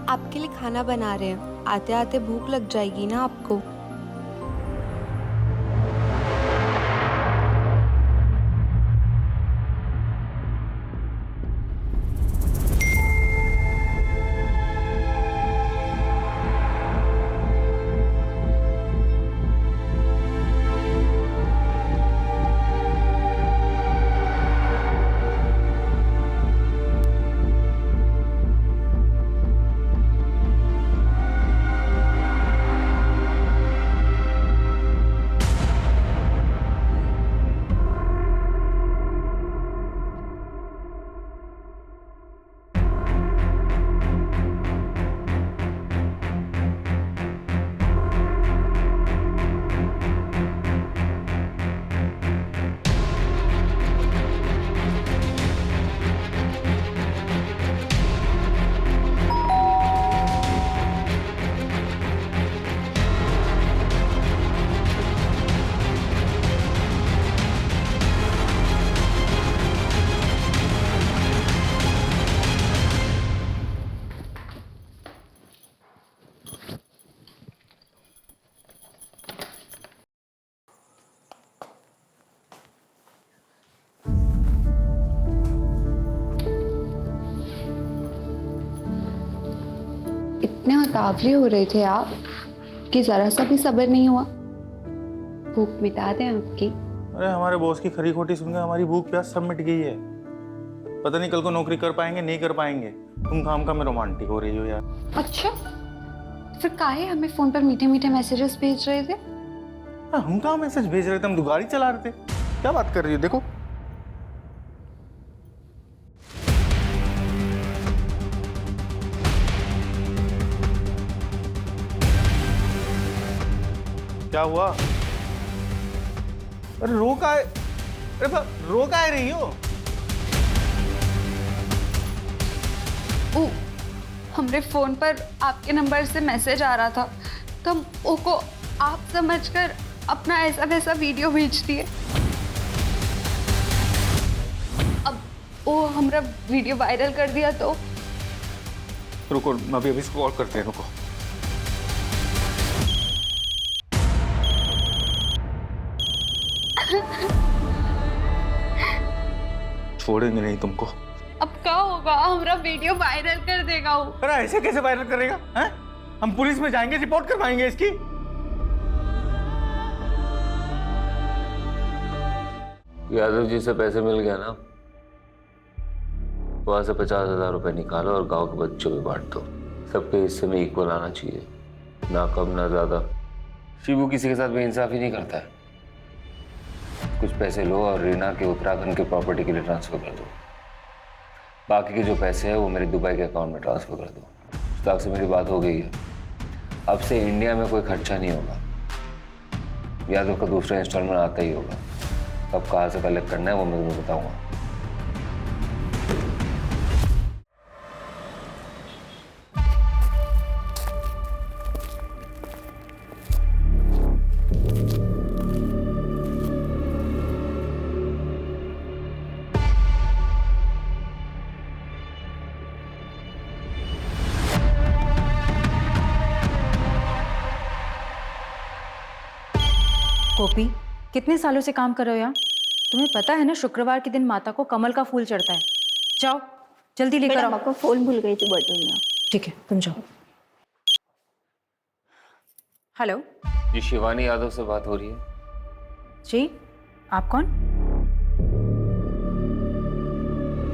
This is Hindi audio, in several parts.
आपके लिए खाना बना रहे हैं, आते आते भूख लग जाएगी ना आपको। इतने उतावले हो रहे थे आप कि जरा सा भी सब्र नहीं हुआ। भूख मिटा दें आपकी। अरे हमारे बॉस की खरी खोटी सुनकर हमारी भूख प्यास सब मिट गई है। पता नहीं कल को नौकरी कर पाएंगे नहीं कर पाएंगे। तुम काम में रोमांटिक हो रही हो यार। अच्छा, फिर काहे हमें फोन पर मीठे मीठे मैसेजेस भेज रहे थे? हम कहाँ मैसेज भेज रहे थे, हम तो गाड़ी चला रहे थे। क्या बात कर रही हो? देखो क्या हुआ? अरे रो का है? अरे रो का है रही हो? हमरे फोन पर आपके नंबर से मैसेज आ रहा था तो हम ओको आप समझकर अपना ऐसा वैसा वीडियो भेज दिए। अब वो हमारा वीडियो वायरल कर दिया तो रुको, अभी इसको कॉल करते हैं। रुको, छोड़ेंगे नहीं तुमको। अब क्या होगा? हमारा वीडियो वायरल कर देगा वो। अरे ऐसे कैसे वायरल करेगा? हैं? हम पुलिस में जाएंगे, रिपोर्ट करवाएंगे इसकी। यादव जी से पैसे मिल गया ना, वहां से 50,000 रुपए निकालो और गांव के बच्चों में बांट दो। सबके हिस्से में इक्वल आना चाहिए, ना कम ना ज्यादा। शिबू किसी के साथ बेइंसाफी नहीं करता है। कुछ पैसे लो और रीना के उत्तराखंड के प्रॉपर्टी के लिए ट्रांसफर कर दो। बाकी के जो पैसे हैं वो मेरे दुबई के अकाउंट में ट्रांसफर कर दो। मुश्ताक से मेरी बात हो गई है, अब से इंडिया में कोई खर्चा नहीं होगा। यादव का दूसरा इंस्टॉलमेंट आता ही होगा। कब कहाँ से कलेक्ट करना है वो मैं तुम्हें बताऊंगा। गोपी, कितने सालों से काम कर रहे हो यहाँ? तुम्हें पता है ना शुक्रवार के दिन माता को कमल का फूल चढ़ता है। जाओ जल्दी लेकर आओ। पापा फोन भूल गई थी बर्थडे में। ठीक है, तुम जाओ। हेलो जी, शिवानी यादव से बात हो रही है? जी, आप कौन?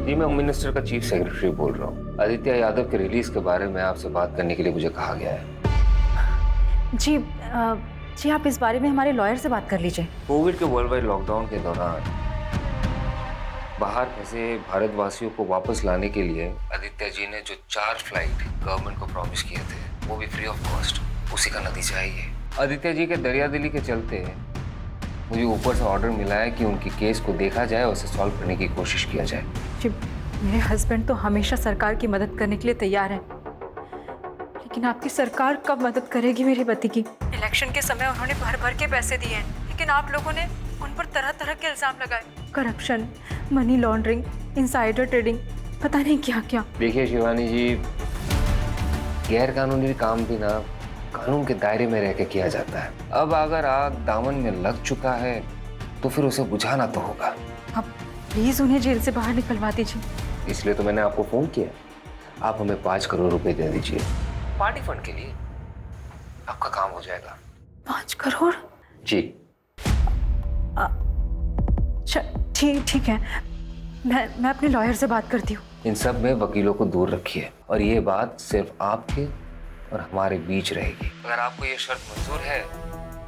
जी, मैं होम मिनिस्टर का चीफ सेक्रेटरी बोल रहा हूँ। आदित्य यादव के रिलीज के बारे में आपसे बात करने के लिए मुझे कहा गया है। जी आप इस बारे में हमारे लॉयर से बात कर लीजिए। कोविड के वर्ल्ड वाइड लॉकडाउन के दौरान बाहर फंसे भारतवासियों को वापस लाने के लिए आदित्य जी ने जो 4 फ्लाइट गवर्नमेंट को प्रॉमिस किए थे वो भी फ्री ऑफ कॉस्ट, उसी का नतीजा है ये। आदित्य जी के दरियादिली के चलते मुझे ऊपर से ऑर्डर मिला है कि उनकी केस को देखा जाए और उसे सॉल्व करने की कोशिश किया जाए। जी, मेरे हस्बैंड तो हमेशा सरकार की मदद करने के लिए तैयार हैं, लेकिन आपकी सरकार कब मदद करेगी मेरे पति की? इलेक्शन के समय उन्होंने भर भर के पैसे दिए हैं, लेकिन आप लोगों ने उन पर तरह तरह के इल्जाम लगाए। Corruption, money laundering, insider trading, पता नहीं क्या क्या। देखिए शिवानी जी, गैर कानूनी काम भी ना कानून के दायरे में रह के किया जाता है। अब अगर आग दामन में लग चुका है तो फिर उसे बुझाना तो होगा। अब प्लीज उन्हें जेल से बाहर निकलवा दीजिए। इसलिए तो मैंने आपको फोन किया। आप हमें 5 करोड़ रुपए दे दीजिए पार्टी फंड के लिए, आपका काम हो जाएगा। 5 करोड़? जी ठीक है, मैं अपने लॉयर से बात करती हूँ। इन सब में वकीलों को दूर रखिए और ये बात सिर्फ आपके और हमारे बीच रहेगी। अगर आपको ये शर्त मंजूर है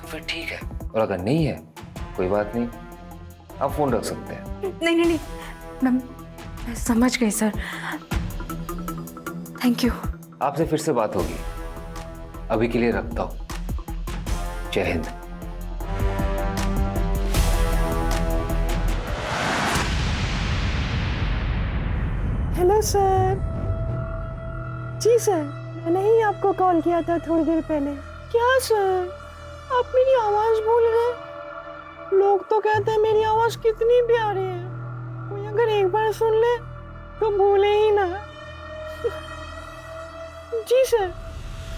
तो फिर ठीक है, और अगर नहीं है कोई बात नहीं, आप फोन रख सकते हैं। नहीं, मैं समझ गई सर, थैंक यू। आपसे फिर से बात होगी, अभी के लिए रखता हूँ। जय हिंद। Hello sir. जी सर, मैंने ही आपको कॉल किया था थोड़ी देर पहले। क्या सर, आप मेरी आवाज़ भूल गए? लोग तो कहते हैं मेरी आवाज़ कितनी प्यारी है, कोई अगर एक बार सुन ले तो भूले ही ना। जी सर,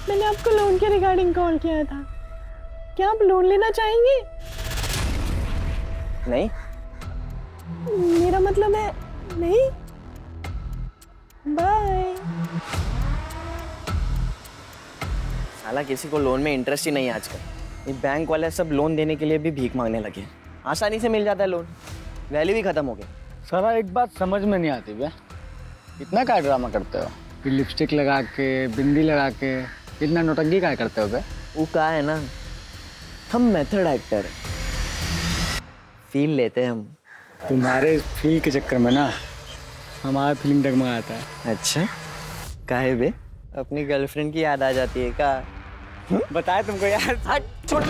मैंने आपको लोन के रिगार्डिंग कॉल किया था। क्या आप लोन लेना चाहेंगे? नहीं। मेरा मतलब है नहीं। बाय। साला किसी को लोन में इंटरेस्ट ही नहीं है आजकल। ये बैंक वाले सब लोन देने के लिए भी भीख मांगने लगे। आसानी से मिल जाता है लोन, वैल्यू भी खत्म हो गई। सारा एक बात समझ में नहीं आती बे, इतना क्या ड्रामा करते हो? फिर लिपस्टिक लगा के, बिंदी लगा के इतना नौटंकी क्या करते हो बे? वो कहा है ना, हम मेथड एक्टर फील लेते हैं हम। तुम्हारे फील के चक्कर में ना हमारा फीलिंग डगमगा आता है। अच्छा काहे बे? अपनी गर्लफ्रेंड की याद आ जाती है क्या? बताए तुमको यार। छोड़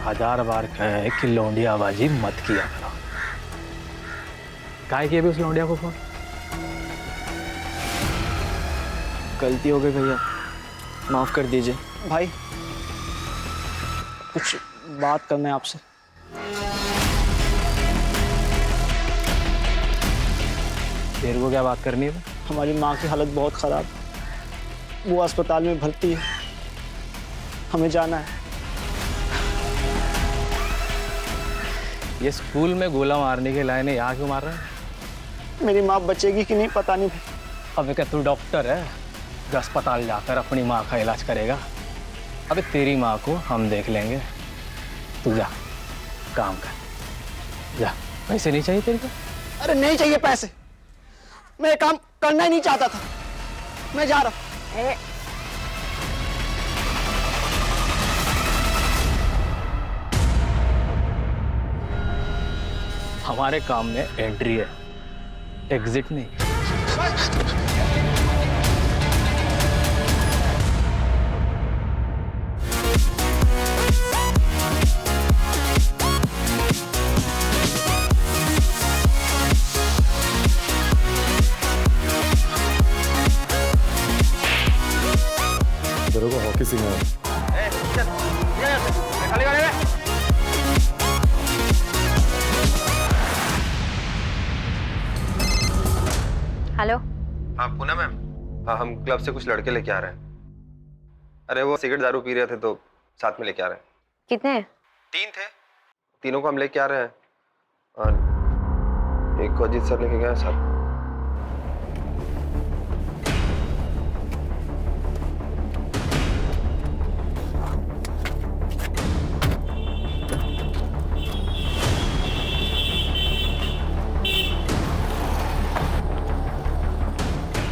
हजार बार कहे कि लौंडियाबाजी मत किया करो। काहे किया भी उस लौंडिया को फोन? गलती हो गई भैया, माफ कर दीजिए। भाई कुछ बात करना है आपसे। तेरे को क्या बात करनी है? हमारी माँ की हालत बहुत ख़राब, वो अस्पताल में भर्ती है, हमें जाना है। ये स्कूल में गोला मारने के लायक यहाँ क्यों मार रहा है? मेरी माँ बचेगी कि नहीं पता नहीं भाई। अबे क्या तू डॉक्टर है जो अस्पताल जाकर अपनी माँ का इलाज करेगा? अबे तेरी माँ को हम देख लेंगे, तू जा काम कर जा। पैसे नहीं चाहिए तेरे को? अरे नहीं चाहिए पैसे, मैं ये काम करना ही नहीं चाहता था, मैं जा रहा हूँ। हमारे काम में एंट्री है, एग्जिट नहीं। तेरे को हॉकी सिंह है। हेलो। हाँ पूनम मैम, हाँ हम क्लब से कुछ लड़के लेके आ रहे हैं। अरे वो सिगरेट दारू पी रहे थे तो साथ में लेके आ रहे हैं। कितने? 3 थे, तीनों को हम लेके आ रहे हैं और एक को अजीत सर लेके गए साथ।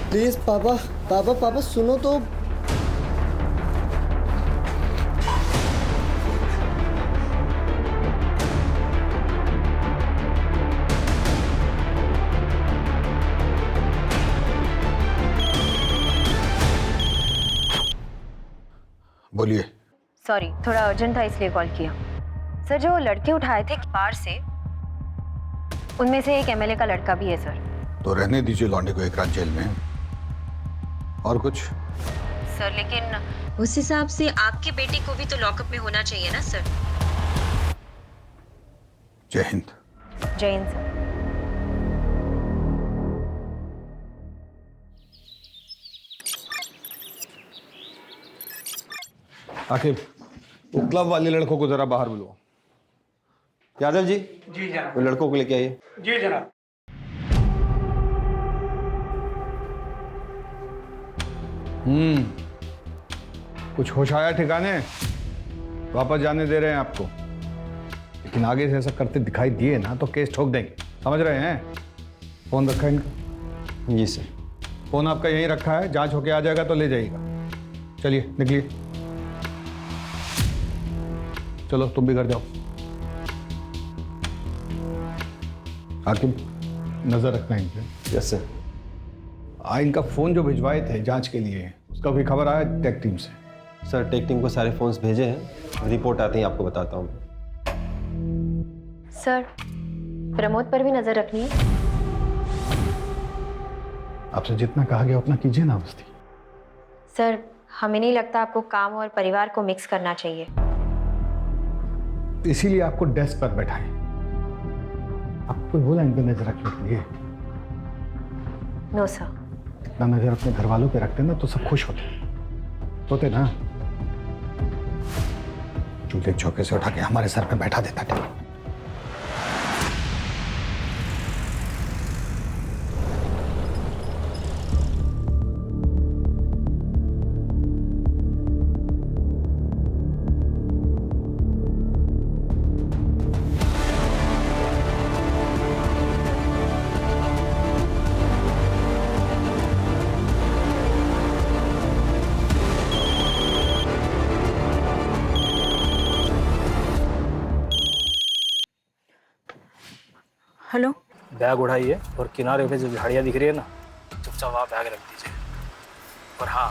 प्लीज पापा पापा पापा सुनो तो। बोलिए। सॉरी, थोड़ा अर्जेंट था इसलिए कॉल किया। सर जो लड़के उठाए थे बाहर से, उनमें से एक एमएलए का लड़का भी है सर। तो रहने दीजिए लौंडे को एक रात जेल में। और कुछ? सर, लेकिन उस हिसाब से आपके बेटे को भी तो लॉकअप में होना चाहिए ना सर। जय हिंद। जय हिंद सर। आखिर वो क्लब वाले लड़कों को जरा बाहर बुलवाओ। यादव जी, जी जनाब। वो लड़कों को लेके आइए। जी जनाब। कुछ होश आया ठिकाने? वापस जाने दे रहे हैं आपको, लेकिन आगे से ऐसा करते दिखाई दिए ना तो केस ठोक देंगे, समझ रहे हैं? फोन रखा है इनका? जी सर। फोन आपका यहीं रखा है, जांच होके आ जाएगा तो ले जाइएगा। चलिए निकलिए, चलो तुम भी घर जाओ। हाकिम, नजर रखना इनके। Yes sir. इनका फोन जो भिजवाए थे जांच के लिए, उसका कोई खबर आया टेक टीम से? सर, टेक टीम को सारे फोन्स भेजे हैं, रिपोर्ट आते ही आपको बताता हूँ। सर, प्रमोद पर भी नजर रखनी है। आपसे जितना कहा गया उतना कीजिए ना बस्ती। सर, हमें नहीं लगता आपको काम और परिवार को मिक्स करना चाहिए। इसीलिए आपको डेस्क पर बैठाएं। आपको बोला इन पर नजर रखने के लिए। No sir. इतना नजर अपने घर वालों पे रखते ना तो सब खुश होते ना। चूल्हे चौके से उठा के हमारे सर पे बैठा देता था। हेलो। बैग उठाइए और किनारे पे जो झाड़ियाँ दिख रही है ना, चुपचाप वहाँ बैग रख दीजिए। और हाँ,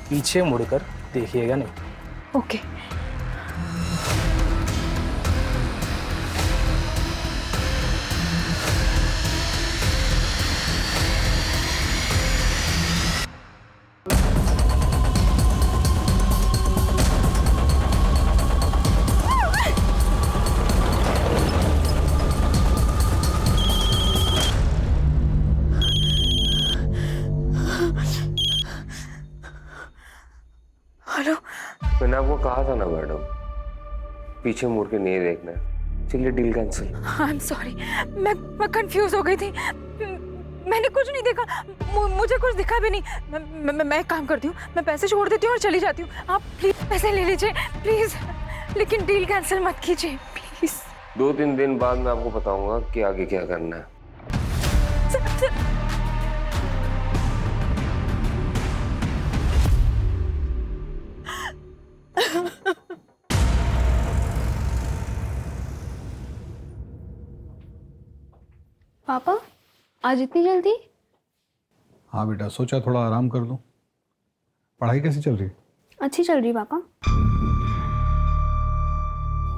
पीछे मुड़कर देखिएगा नहीं। ओके। हेलो। मैंने आपको कहा था ना मैडम, पीछे मुड़ के नहीं देखना है। चलिए, deal cancel. I am sorry, मैं कंफ्यूज हो गई थी। मैंने कुछ नहीं देखा, मुझे कुछ दिखा भी नहीं। मैं एक काम करती हूँ, मैं पैसे छोड़ देती हूँ और चली जाती हूँ। आप प्लीज पैसे ले लीजिए प्लीज, लेकिन डील कैंसिल मत कीजिए प्लीज। 2-3 दिन बाद मैं आपको बताऊंगा कि आगे क्या करना है। पापा, आज इतनी जल्दी? हाँ बेटा, सोचा थोड़ा आराम कर लूं। पढ़ाई कैसी चल रही? अच्छी चल रही पापा।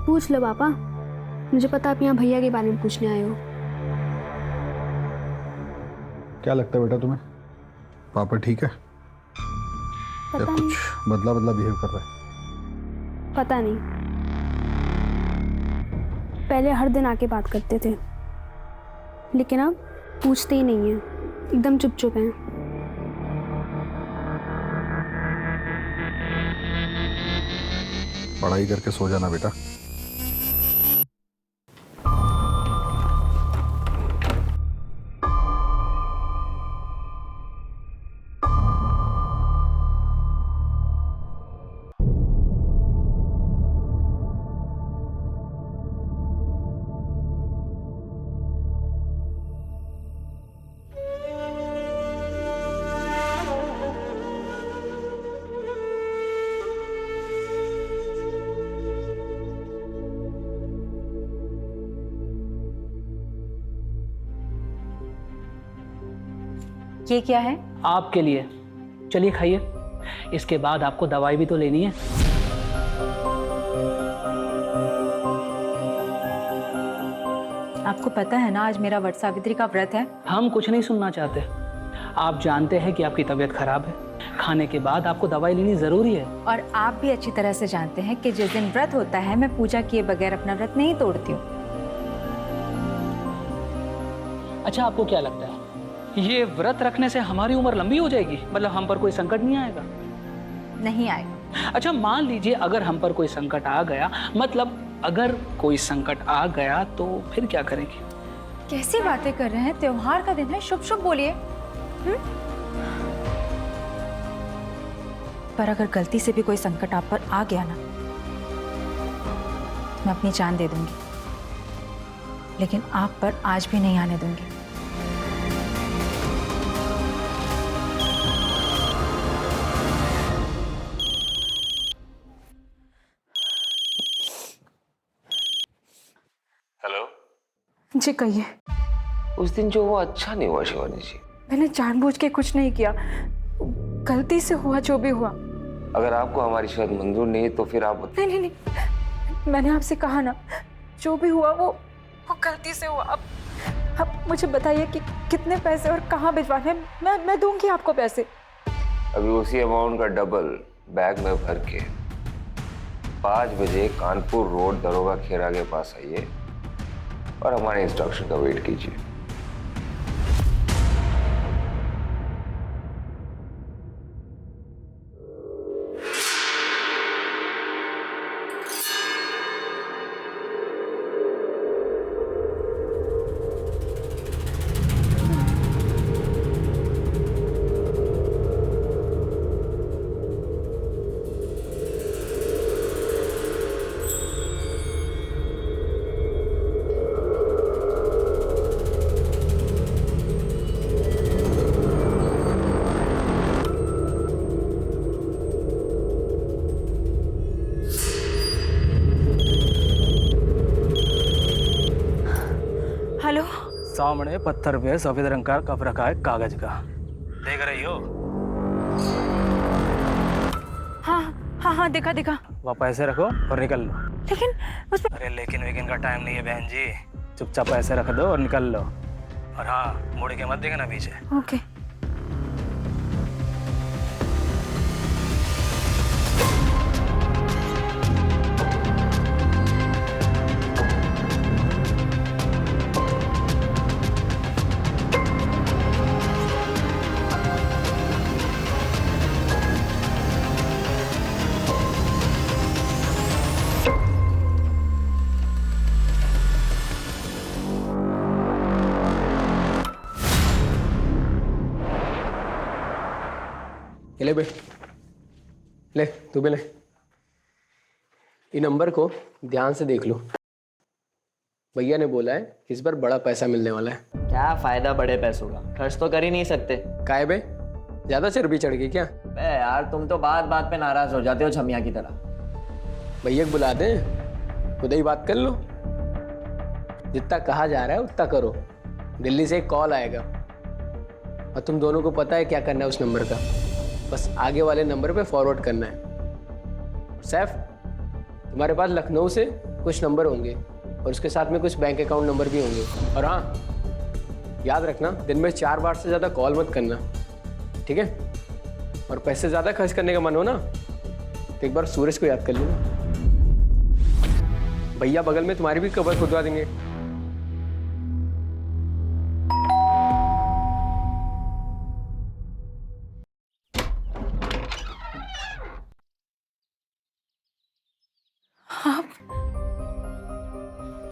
पूछ लो पापा, मुझे पता आप यहाँ भैया के बारे में पूछने आए हो। क्या लगता है बेटा तुम्हें, पापा ठीक है या कुछ बदला बदला बिहेव कर रहा है? पता नहीं, पहले हर दिन आके बात करते थे, लेकिन अब पूछते ही नहीं है, एकदम चुप चुप हैं। पढ़ाई करके सो जाना बेटा। ये क्या है? आपके लिए, चलिए खाइए। इसके बाद आपको दवाई भी तो लेनी है। आपको पता है ना आज मेरा वट सावित्री का व्रत है। हम कुछ नहीं सुनना चाहते। आप जानते हैं कि आपकी तबीयत खराब है, खाने के बाद आपको दवाई लेनी जरूरी है। और आप भी अच्छी तरह से जानते हैं कि जिस दिन व्रत होता है मैं पूजा किए बगैर अपना व्रत नहीं तोड़ती हूँ। अच्छा, आपको क्या लगता है ये व्रत रखने से हमारी उम्र लंबी हो जाएगी? मतलब हम पर कोई संकट नहीं आएगा? नहीं आएगा। अच्छा, मान लीजिए अगर हम पर कोई संकट आ गया, मतलब अगर कोई संकट आ गया तो फिर क्या करेंगे? कैसी बातें कर रहे हैं? त्योहार का दिन है, शुभ शुभ बोलिए। पर अगर गलती से भी कोई संकट आप पर आ गया ना, तो मैं अपनी जान दे दूंगी, लेकिन आप पर आज भी नहीं आने दूंगी। हेलो जी कहिए। उस दिन जो हुआ अच्छा नहीं हुआ शिवानी जी। मैंने जानबूझ के कुछ नहीं किया, गलती से हुआ जो भी हुआ। अगर आपको हमारी शायद मंजूर नहीं तो फिर आप नहीं नहीं नहीं, मैंने आपसे कहा ना, जो भी हुआ वो गलती से हुआ। अब मुझे बताइए कि कितने पैसे और कहाँ भिजवाने हैं। मैं दूंगी आपको पैसे। अभी उसी अमाउंट का डबल बैग में भर के 5 बजे कानपुर रोड दरोगा खेरा के पास आइए और हमारे इंस्ट्रक्शन का वेट कीजिए। हेलो। सामने पत्थर पे सफेद रंग का कप रखा है कागज का, देख रही हो? हाँ हाँ हाँ, दिखा दिखा। वहाँ पैसे रखो और निकल लो। लेकिन उसमें अरे लेकिन वेकिन का टाइम नहीं है बहन जी, चुपचाप पैसे रख दो और निकल लो। और हाँ, मुड़ के मत देखना पीछे। ओके। ले बे, ले तू भी ले। ये नंबर को ध्यान से देख लो। भैया ने बोला है कि इस बार बड़ा पैसा मिलने वाला है। क्या फायदा बड़े पैसों का, खर्च तो कर ही नहीं सकते। काहे बे, ज्यादा चर्बी चढ़ गई क्या? बे यार, तुम तो बात बात पे नाराज हो जाते हो छमिया की तरह। भैया को बुला दे, खुद ही बात कर लो। जितना कहा जा रहा है उतना करो। दिल्ली से एक कॉल आएगा और तुम दोनों को पता है क्या करना है उस नंबर का। बस आगे वाले नंबर पे फॉरवर्ड करना है। सैफ, तुम्हारे पास लखनऊ से कुछ नंबर होंगे और उसके साथ में कुछ बैंक अकाउंट नंबर भी होंगे। और हाँ, याद रखना दिन में 4 बार से ज़्यादा कॉल मत करना, ठीक है? और पैसे ज़्यादा खर्च करने का मन हो ना तो एक बार सूरज को याद कर लेना। भैया बगल में तुम्हारी भी कबर खुदवा देंगे।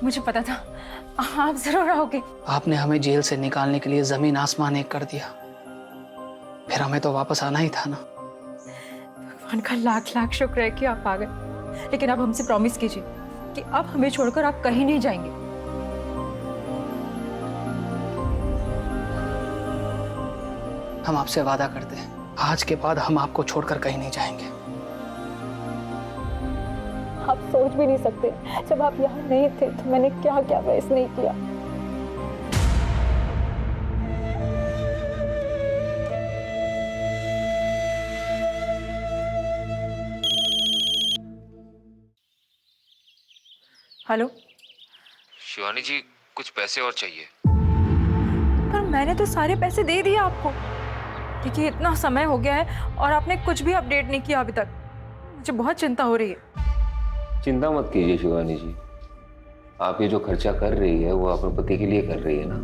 मुझे पता था आप जरूर आओगे। आपने हमें जेल से निकालने के लिए जमीन आसमान एक कर दिया, फिर हमें तो वापस आना ही था ना। भगवान का लाख लाख शुक्र है कि आप आ गए। लेकिन आप हमसे प्रॉमिस कीजिए कि अब हमें छोड़कर आप कहीं नहीं जाएंगे। हम आपसे वादा करते हैं, आज के बाद हम आपको छोड़कर कहीं नहीं जाएंगे। आप सोच भी नहीं सकते, जब आप यहाँ नहीं थे तो मैंने क्या क्या बहस नहीं किया। हेलो शिवानी जी, कुछ पैसे और चाहिए। पर मैंने तो सारे पैसे दे दिए आपको। देखिए इतना समय हो गया है और आपने कुछ भी अपडेट नहीं किया अभी तक। मुझे बहुत चिंता हो रही है। चिंता मत कीजिए शिवानी जी, आप ये जो खर्चा कर रही है वो अपने पति के लिए कर रही है ना।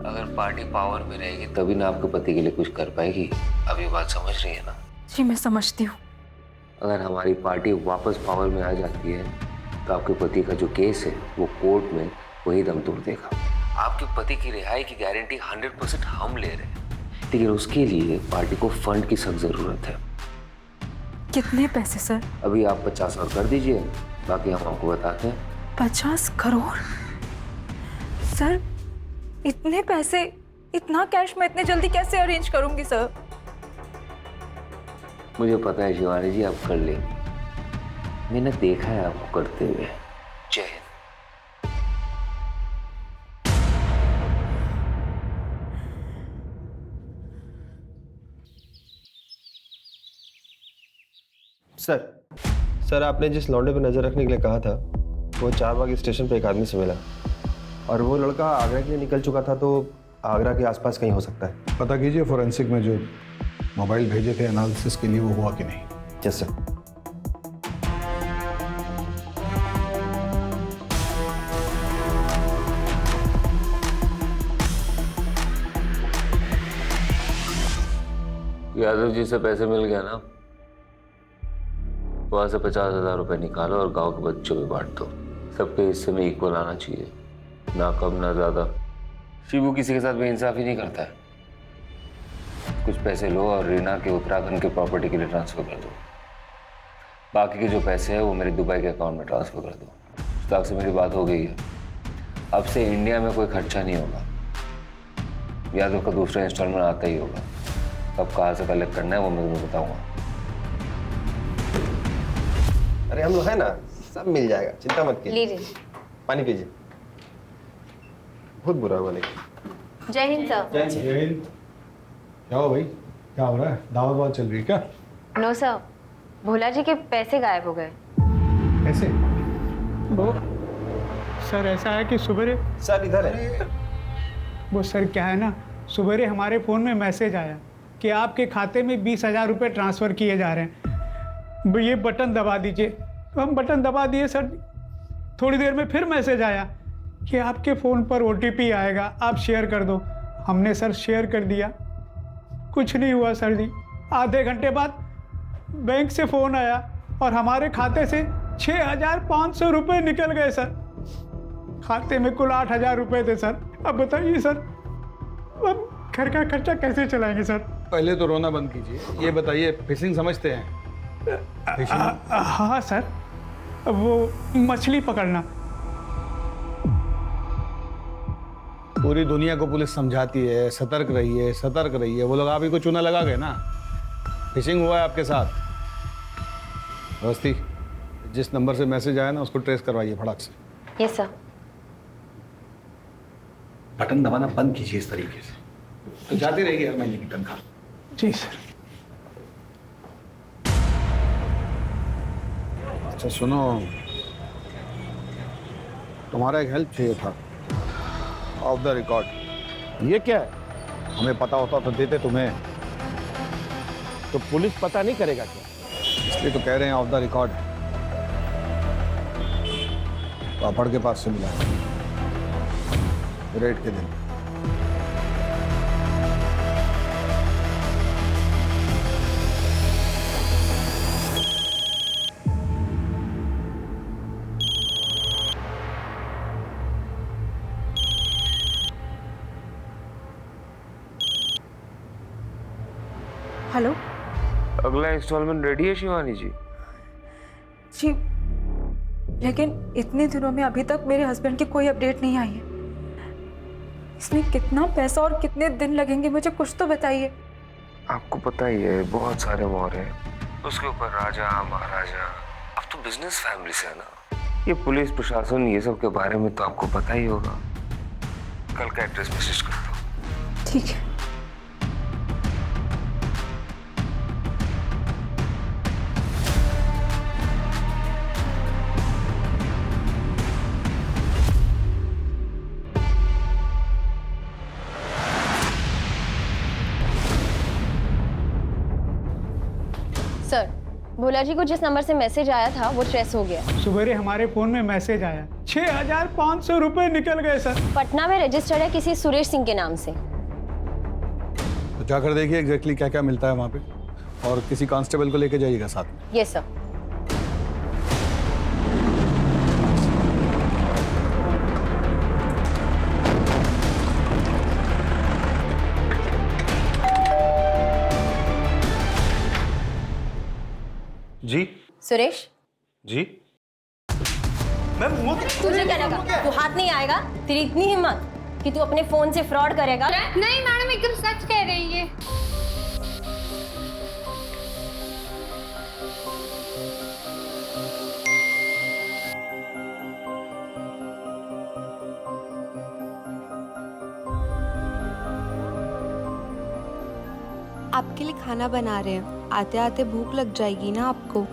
अगर पार्टी पावर में रहेगी तभी ना आपके पति के लिए कुछ कर पाएगी। अब ये बात समझ रही है ना? जी मैं समझती हूँ। अगर हमारी पार्टी वापस पावर में आ जाती है तो आपके पति का जो केस है वो कोर्ट में वही दम तोड़ देगा। आपके पति की रिहाई की गारंटी 100% हम ले रहे हैं, लेकिन उसके लिए पार्टी को फंड की सख्त जरूरत है। कितने पैसे सर? अभी आप 50 और कर दीजिए, बाकी हम आपको बताते हैं। 50 करोड़? सर इतने पैसे, इतना कैश मैं इतने जल्दी कैसे अरेंज करूंगी सर? मुझे पता है शिवानी जी, आप कर लेंगे। मैंने देखा है आपको करते हुए। जय हिंद। सर आपने जिस लौंडे पर नजर रखने के लिए कहा था वो चारबाग स्टेशन पे एक आदमी से मिला, और वो लड़का आगरा के लिए निकल चुका था, तो आगरा के आसपास कहीं हो सकता है। पता कीजिए फोरेंसिक में जो मोबाइल भेजे थे एनालिसिस के लिए वो हुआ कि नहीं। Yes sir. यादव जी से पैसे मिल गया ना, वहां से 50,000 रुपए निकालो और गांव के बच्चों में बांट दो। सबके हिस्से में इक्वल आना चाहिए, ना कम ना ज्यादा। शिबू किसी के साथ बेइंसाफी नहीं करता है। कुछ पैसे लो और रीना के उत्तराखंड के प्रॉपर्टी के लिए ट्रांसफर कर दो। बाकी के जो पैसे हैं वो मेरे दुबई के अकाउंट में ट्रांसफर कर दो। मुश्ताक से मेरी बात हो गई है, अब से इंडिया में कोई खर्चा नहीं होगा। यादव का दूसरा इंस्टॉलमेंट आता ही होगा। कब कहाँ से कलेक्ट करना है वो मैं तुम्हें बताऊंगा। अरे हम लोग है ना, सब मिल जाएगा, चिंता मत कीजिए। लीजिए। पानी पीजिए। बहुत बुरा हुआ लेकिन। जय हिंद सर। जय हिंद। क्या हो भाई, क्या हो रहा है? दावत वावत चल रही है क्या? नो सर, भोला जी के पैसे गायब हो गए। कैसे? वो सर ऐसा है कि सुबह सर इधर है। वो सर क्या है ना, सुबह हमारे फ़ोन में मैसेज आया कि आपके खाते में 20,000 रुपये ट्रांसफ़र किए जा रहे हैं, ये बटन दबा दीजिए। तो हम बटन दबा दिए सर। थोड़ी देर में फिर मैसेज आया कि आपके फ़ोन पर OTP आएगा, आप शेयर कर दो। हमने सर शेयर कर दिया, कुछ नहीं हुआ सर जी। आधे घंटे बाद बैंक से फ़ोन आया और हमारे खाते से 6,500 रुपये निकल गए सर। खाते में कुल 8,000 रुपये थे सर। अब बताइए सर, अब घर का खर्चा कैसे चलाएंगे सर? पहले तो रोना बंद कीजिए। ये बताइए, फिशिंग समझते हैं? हाँ सर, वो मछली पकड़ना। पूरी दुनिया को पुलिस समझाती है सतर्क रहिए सतर्क रहिए, वो लोग आप ही को चूना लगा गए ना। फिशिंग हुआ है आपके साथ। अवस्थी, जिस नंबर से मैसेज आया ना उसको ट्रेस करवाइए फटाक से। Yes sir. बटन दबाना बंद कीजिए इस तरीके से, तो जाती रहेगी हर महीने की तनख्वाह। जी सर। अच्छा सुनो, तुम्हारा एक हेल्प चाहिए था, ऑफ द रिकॉर्ड। ये क्या है? हमें पता होता तो देते तुम्हें। तो पुलिस पता नहीं करेगा क्या? इसलिए तो कह रहे हैं ऑफ द रिकॉर्ड। पापड़ के पास से मिला है, रेड के दिन। हेलो अगला इंस्टॉलमेंट रेडी है शिवानी जी? जी, लेकिन इतने दिनों में अभी तक मेरे हस्बैंड की कोई अपडेट नहीं आई है। इसमें कितना पैसा और कितने दिन लगेंगे, मुझे कुछ तो बताइए। आपको पता ही है बहुत सारे मोहर हैं, उसके ऊपर राजा महाराजा। अब तो बिजनेस फैमिली से है ना, ये पुलिस प्रशासन ये सब के बारे में तो आपको पता ही होगा। कल का एड्रेस मैसेज कर दो। ठीक है। भोला जी को जिस नंबर से मैसेज आया था वो ट्रेस हो गया। सुबह हमारे फोन में मैसेज आया, 6,500 रुपए निकल गए सर। पटना में रजिस्टर्ड है किसी सुरेश सिंह के नाम से। तो जाकर देखिए एग्जैक्टली क्या क्या मिलता है वहाँ पे, और किसी कांस्टेबल को लेके जाइएगा साथ में। Yes sir. जी सुरेश, जी मैम वो तुझे क्या लगा तू हाथ नहीं आएगा? तेरी इतनी हिम्मत कि तू अपने फोन से फ्रॉड करेगा? नहीं मैडम, एकदम सच कह रही है। आपके लिए खाना बना रहे हैं, आते आते भूख लग जाएगी ना आपको।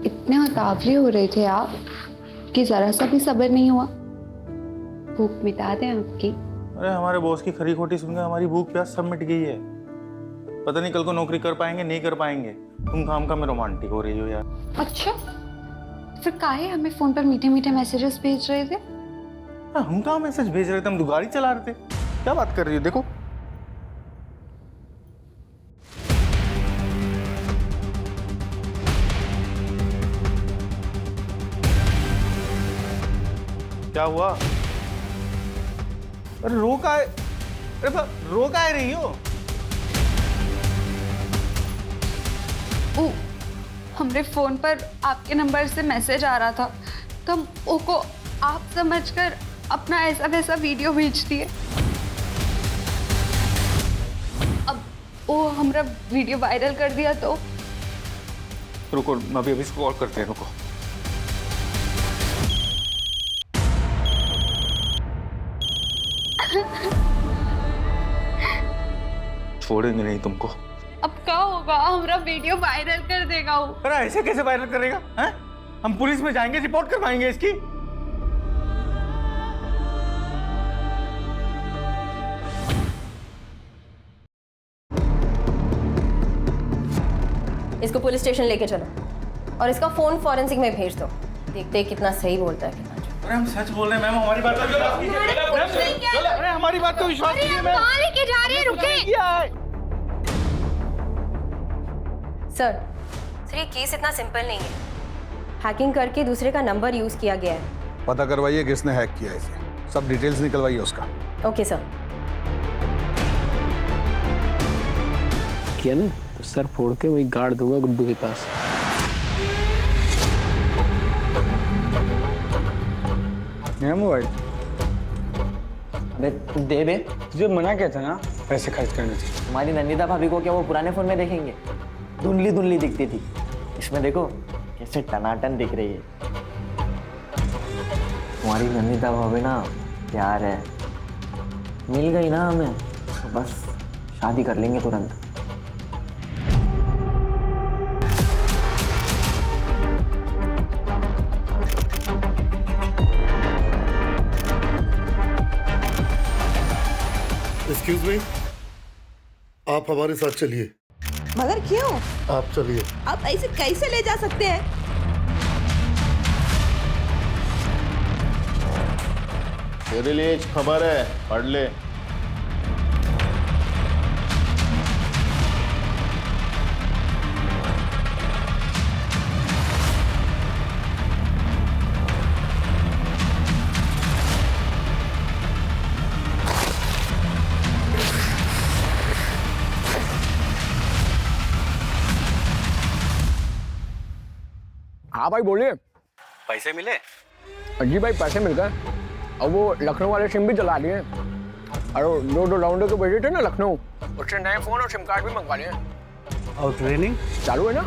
इतने उतावले हो रहे थे आप कि जरा सा भी सब्र नहीं हुआ। भूख मिटा दें आपकी। अरे हमारे बॉस की खरी खोटी सुनकर हमारी भूख प्यास सब मिट गई है। पता नहीं कल को नौकरी कर पाएंगे नहीं कर पाएंगे। तुम काम में रोमांटिक हो रही हो यार। अच्छा, फिर काहे हमें फोन पर मीठे मीठे मैसेजेस भेज रहे थे? हम कहाँ मैसेज भेज रहे थे, हम तो गाड़ी चला रहे थे। क्या बात कर रही हो? देखो क्या हुआ? अरे रो का है, रो का है रही हो? हमरे फोन पर आपके नंबर से मैसेज आ रहा था तो हम ओको आप समझकर अपना ऐसा वैसा वीडियो भेज दिए। अब वो हमारा वीडियो वायरल कर दिया तो रुको, मैं अभी इसको कॉल करते हैं। रुको, छोड़ेंगे नहीं तुमको। अब क्या होगा? हमारा वीडियो वायरल कर देगा वो। अरे ऐसे कैसे वायरल करेगा? हैं? हम पुलिस में जाएंगे, रिपोर्ट करवाएंगे इसकी। इसको पुलिस स्टेशन लेके चलो और इसका फोन फॉरेंसिक में भेज दो। देखते हैं कितना सही बोलता है कितना। अरे हम सच बोल रहे हैं मैम, हमारी बात का विश्वास कीजिए। अरे हमारी बात का विश्वास कीजिए मैम। कहाँ लेके जा रहे हैं? रुके। सर ये केस इतना सिंपल नहीं है। हैकिंग करके दूसरे का नंबर यूज किया गया है। पता करवाइए किसने हैक किया इसे, सब डिटेल्स निकलवाइए उसका। Okay sir. किया ना तो सर फोड़ के वही गाड़ दूंगा गुड्डू के पास। मोबाइल अबे दे बे, तुझे मना किया था ना पैसे खर्च करने से। तुम्हारी नंदिता भाभी को क्या वो पुराने फोन में देखेंगे? धुंधली धुंधली दिखती थी, इसमें देखो कैसे टनाटन दिख रही है। तुम्हारी नंदिता भाभी ना प्यार है, मिल गई ना हमें तो बस शादी कर लेंगे तुरंत। एक्सक्यूज मी, आप हमारे साथ चलिए। मगर क्यों? आप चलिए। आप ऐसे कैसे ले जा सकते हैं? तेरे लिए एक खबर है, पढ़ ले। हाँ भाई बोलिए। पैसे मिले? जी भाई पैसे मिल गए। अब वो लखनऊ वाले सिम भी चला लिए। और दो राउंडर को भेजे थे ना लखनऊ, उससे नए फोन और सिम कार्ड भी मंगवा लिए। और ट्रेनिंग चालू है ना?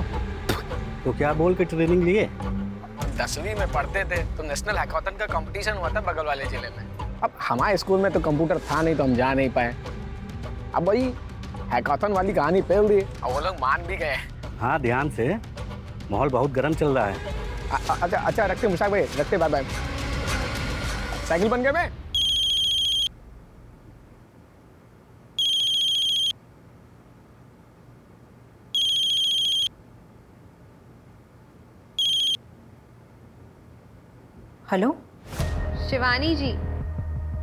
तो क्या बोल के ट्रेनिंग लिए? 10वीं में पढ़ते थे तो नेशनल हैकाथन का कंपटीशन हुआ था बगल वाले जिले में। अब हमारे स्कूल में तो कंप्यूटर था नहीं तो हम जा नहीं पाए। अब वही हैकाथन वाली कहानी फैल दी और वो लोग मान भी गए। हाँ ध्यान से, माहौल बहुत गर्म चल रहा है। अच्छा रखते मुशाक भाई, रखते, बाय बाय। साइकिल बन गए मैं। हेलो शिवानी जी,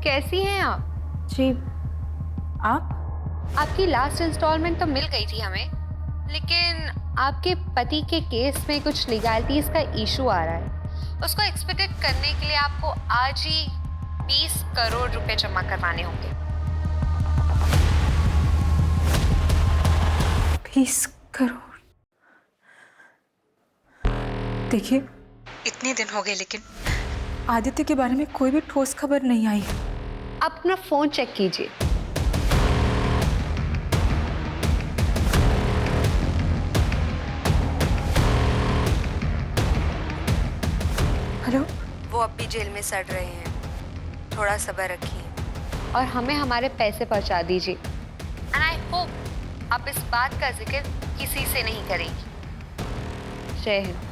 कैसी हैं आप? जी, आप? आपकी लास्ट इंस्टॉलमेंट तो मिल गई थी हमें, लेकिन आपके पति के केस में कुछ लीगैलिटीज का इशू आ रहा है। उसको एक्सपेक्टेड करने के लिए आपको आज ही 20 करोड़ रुपए जमा करवाने होंगे। 20 करोड़? देखिए, इतने दिन हो गए लेकिन आदित्य के बारे में कोई भी ठोस खबर नहीं आई है। आप अपना फोन चेक कीजिए। हेलो? वो अब भी जेल में सड़ रहे हैं, थोड़ा सब्र रखिए और हमें हमारे पैसे पहुंचा दीजिए। एंड आई होप आप इस बात का जिक्र किसी से नहीं करेंगी। जय हिंद।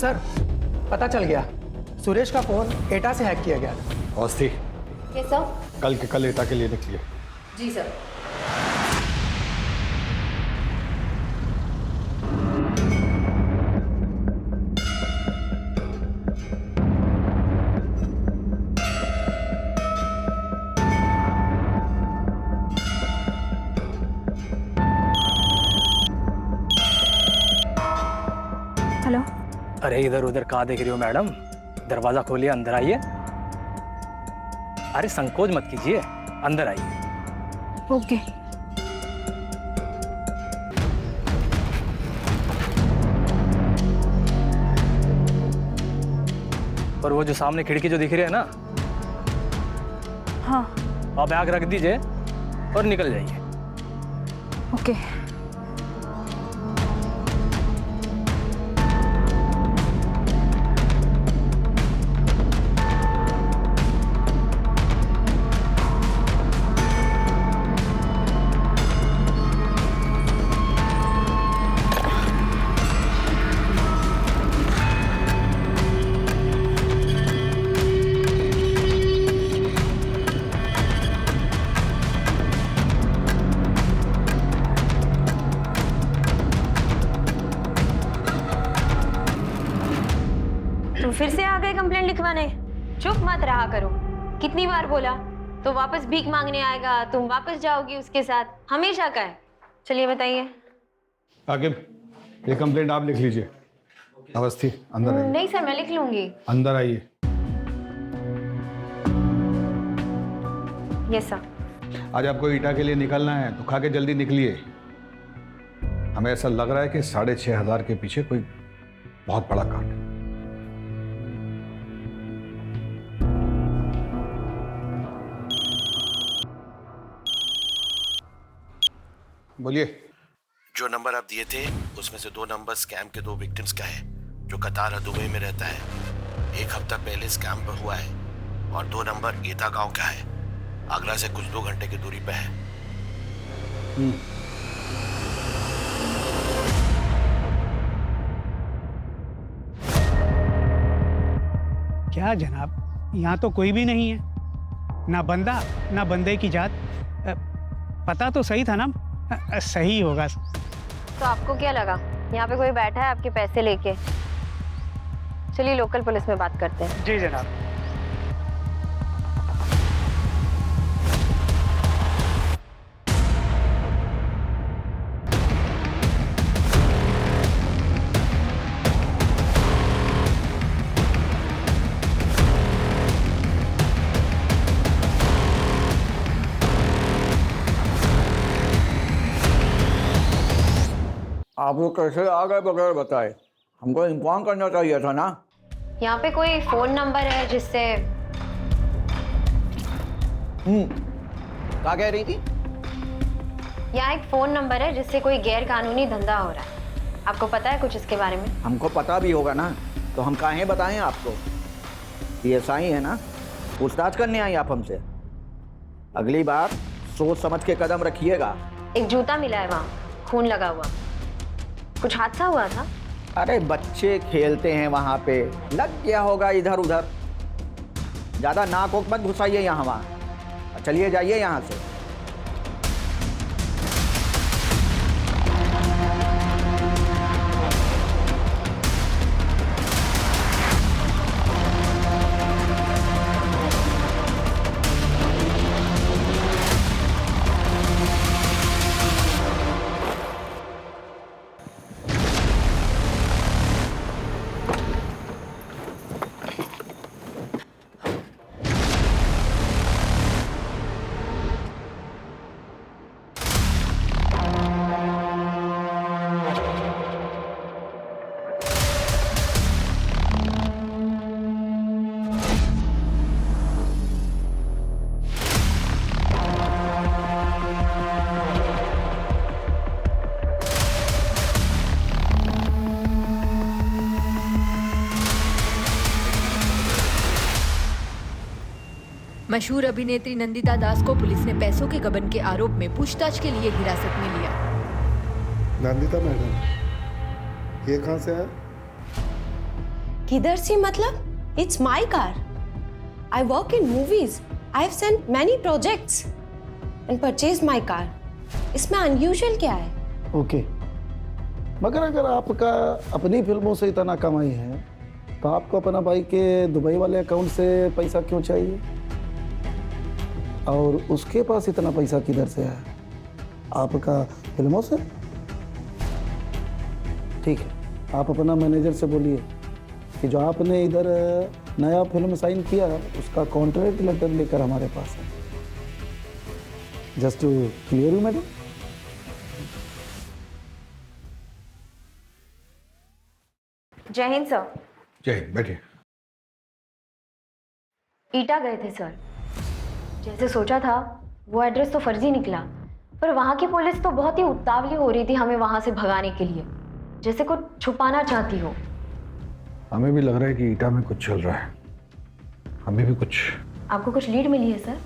सर, पता चल गया, सुरेश का फोन एटा से हैक किया गया था। औस्ती, यस सर। कल के कल एटा के लिए निकलिए। जी सर। हेलो? अरे इधर उधर कहाँ देख रही हो मैडम? दरवाजा खोलिए, अंदर आइए। अरे संकोच मत कीजिए, अंदर आइए। ओके। और वो जो सामने खिड़की जो दिख रही है ना, हाँ। आप बैग रख दीजिए और निकल जाइए। ओके। तुम फिर से आ गए कंप्लेंट लिखवाने? चुप मत रहा करो। कितनी बार बोला? तो वापस भीख मांगने आएगा, तुम वापस जाओगी उसके साथ, हमेशा का है। चलिए बताइए। आकिब, ये कंप्लेंट आप लिख लीजिए। अवस्थी, अंदर आइए। नहीं सर, मैं लिख लूंगी। अंदर आइए। Yes sir. आज आपको ईटा के लिए निकलना है तो खा के जल्दी निकलिए। हमें ऐसा लग रहा है कि 6,500 के पीछे कोई बहुत बड़ा काम है। बोलिए। जो नंबर आप दिए थे उसमें से 2 नंबर स्कैम के 2 विक्टिम्स का है, जो कतार और दुबई में रहता है। 1 हफ्ता पहले स्कैम पर हुआ है और 2 नंबर एता गांव का है। आगरा से कुछ 2 घंटे की दूरी पे है। क्या जनाब, यहाँ तो कोई भी नहीं है, ना बंदा ना बंदे की जात। पता तो सही था ना, सही होगा। तो आपको क्या लगा यहाँ पे कोई बैठा है आपके पैसे लेके? चलिए लोकल पुलिस में बात करते हैं। जी जनाब। आप लोग कैसे आ गए बगैर बताए? हमको इन्फॉर्म करना चाहिए था ना। यहाँ पे कोई फोन नंबर है जिससे क्या कह रही थी? यहाँ एक फोन नंबर है जिससे कोई गैर कानूनी धंधा हो रहा है। आपको पता है कुछ इसके बारे में? हमको पता भी होगा ना, तो हम काहे बताएं आपको? PSI है ना, पूछताछ करने आई आप हमसे। अगली बार सोच समझ के कदम रखिएगा। एक जूता मिला है वहाँ, खून लगा हुआ। कुछ हादसा हुआ था? अरे बच्चे खेलते हैं वहाँ पे, लग गया होगा इधर उधर। ज्यादा नाक वोक मत घुसाइए यहाँ वहाँ। चलिए जाइए यहाँ से। मशहूर अभिनेत्री नंदिता दास को पुलिस ने पैसों के गबन के आरोप में पूछताछ के लिए हिरासत में लिया। नंदिता मैडम, ये कहाँ से है? किधर से मतलब? It's my car. I work in movies. I have sent many projects and purchase my car. इसमें अनयूजुअल क्या है? ओके, मगर अगर आपका अपनी फिल्मों से इतना कमाई है तो आपको अपना भाई के दुबई वाले अकाउंट से पैसा क्यों चाहिए? और उसके पास इतना पैसा किधर से है? आपका फिल्मों से? ठीक है, आप अपना मैनेजर से बोलिए कि जो आपने इधर नया फिल्म साइन किया उसका कॉन्ट्रैक्ट लेटर लेकर हमारे पास है। Just to clear you madam. Jai Hind sir. जय हिंद, बैठिए। ईटा गए थे सर। जैसे सोचा था वो एड्रेस तो फर्जी निकला, पर वहाँ की पुलिस तो बहुत ही उतावली हो रही थी हमें वहाँ से भगाने के लिए, जैसे कुछ छुपाना चाहती हो। हमें भी लग रहा है कि ईटा में कुछ चल रहा है। हमें भी कुछ। आपको कुछ लीड मिली है सर?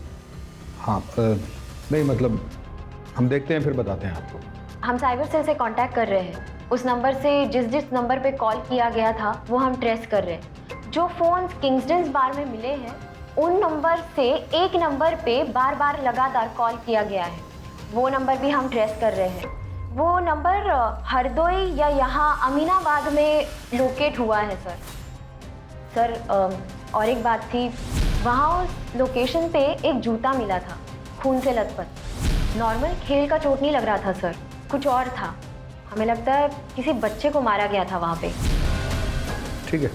हाँ, नहीं मतलब हम देखते हैं फिर बताते हैं आपको। हम साइबर सेल से कांटेक्ट कर रहे हैं। उस नंबर से जिस नंबर पे कॉल किया गया था वो हम ट्रेस कर रहे हैं। जो फोन किंग्सटन बार में मिले हैं उन नंबर से एक नंबर पे बार बार लगातार कॉल किया गया है, वो नंबर भी हम ट्रेस कर रहे हैं। वो नंबर हरदोई या यहाँ अमीनाबाद में लोकेट हुआ है सर। और एक बात थी, वहाँ उस लोकेशन पे एक जूता मिला था खून से लथपथ। नॉर्मल खेल का चोट नहीं लग रहा था सर, कुछ और था। हमें लगता है किसी बच्चे को मारा गया था वहाँ पे। ठीक है,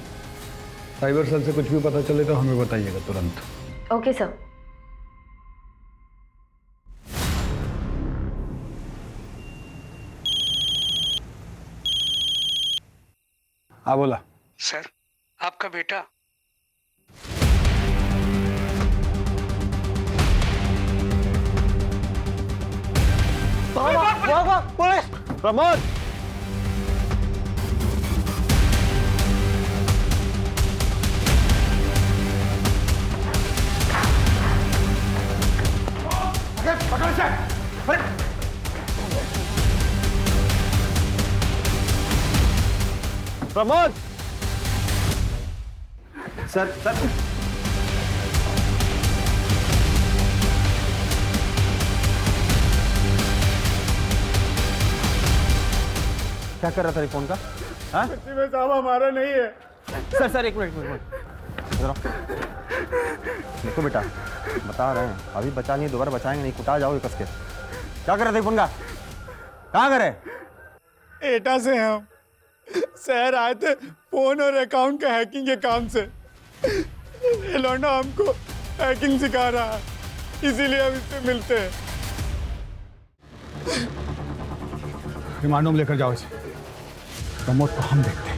साइबर सेल से कुछ भी पता चले तो हमें बताइएगा तुरंत। Okay sir. हाँ बोला। सर, आपका बेटा पुलिस! प्रमोद! इसे पकड़ से। अरे प्रमोद सर सर क्या कर रहा था फोन का? हाँ में साहब हमारा नहीं है। सर सर एक मिनट देखो बेटा, बता रहे हैं अभी बचा नहीं, दोबारा बचाएंगे नहीं, कुटा जाओगे कस के। क्या कर रहे थे फोन का? कहाँ करे? एटा से हम शहर आए थे फोन और अकाउंट का हैकिंग के काम से। ये लौंडा हमको हैकिंग सिखा रहा है, इसीलिए हम इससे मिलते हैं। रिमांडो में लेकर जाओ इसे, प्रमोद को हम देखते हैं।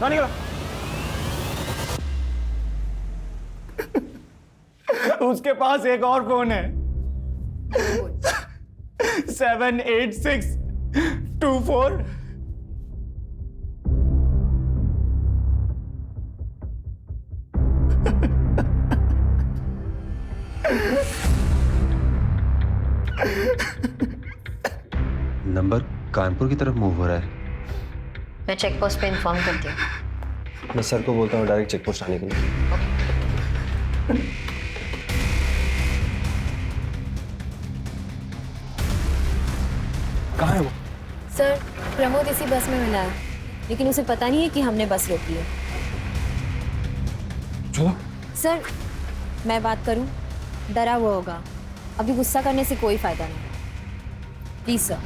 निकलो। उसके पास एक और फोन है 78624। नंबर कानपुर की तरफ मूव हो रहा है। मैं चेक पोस्ट पे इन्फॉर्म करती हूँ। मैं सर को बोलता हूँ डायरेक्ट चेक पोस्ट आने के लिए। कहाँ है वो? सर प्रमोद इसी बस में मिला है, लेकिन उसे पता नहीं है कि हमने बस रोकी है। चलो। सर मैं बात करूं, डरा हुआ होगा, अभी गुस्सा करने से कोई फायदा नहीं। Please sir.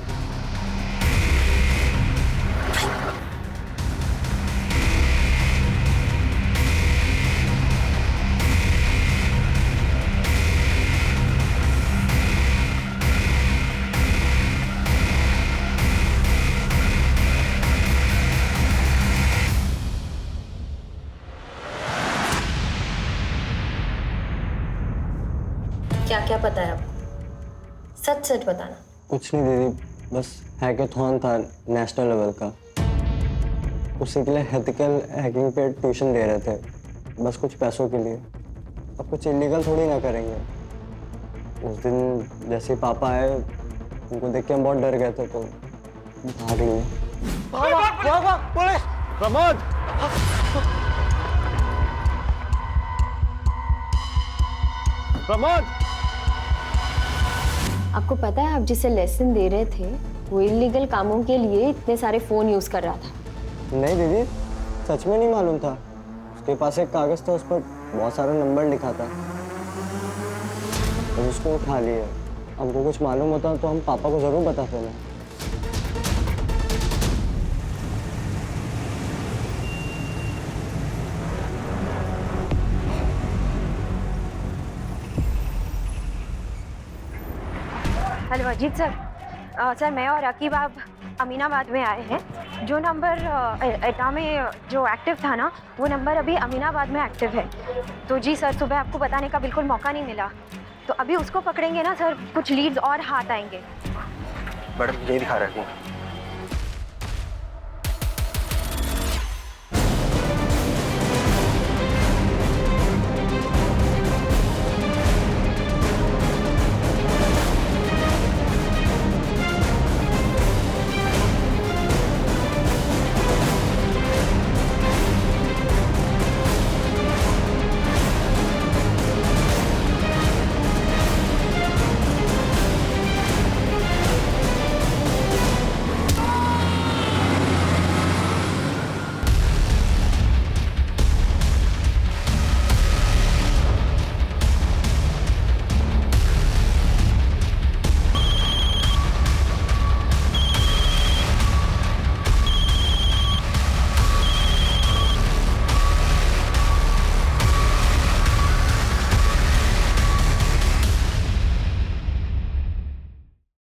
क्या क्या पता है आपको? सच सच बताना। कुछ नहीं दीदी, बस हैकेथॉन था नेशनल लेवल का, उसी के लिए एथिकल हैकिंग पे ट्यूशन दे रहे थे, बस कुछ पैसों के लिए। अब कुछ इलीगल थोड़ी ना करेंगे। उस दिन जैसे पापा आए, उनको देख के हम बहुत डर गए थे तो भाग लिए। प्रमोद! प्रमोद! आपको पता है आप जिसे लेसन दे रहे थे वो इलीगल कामों के लिए इतने सारे फोन यूज कर रहा था? नहीं दीदी, सच में नहीं मालूम था। उसके पास एक कागज था, उस पर बहुत सारा नंबर लिखा था, तो उसको उठा लिए। हमको कुछ मालूम होता तो हम पापा को जरूर बताते ना। Hello Ajit sir. सर मैं और रकीब आप अमीनाबाद में आए हैं। जो नंबर एटा में जो एक्टिव था ना, वो नंबर अभी अमीनाबाद में एक्टिव है। तो जी सर, सुबह आपको बताने का बिल्कुल मौका नहीं मिला, तो अभी उसको पकड़ेंगे ना सर, कुछ लीड्स और हाथ आएंगे। मैडम ये दिखा रहा है।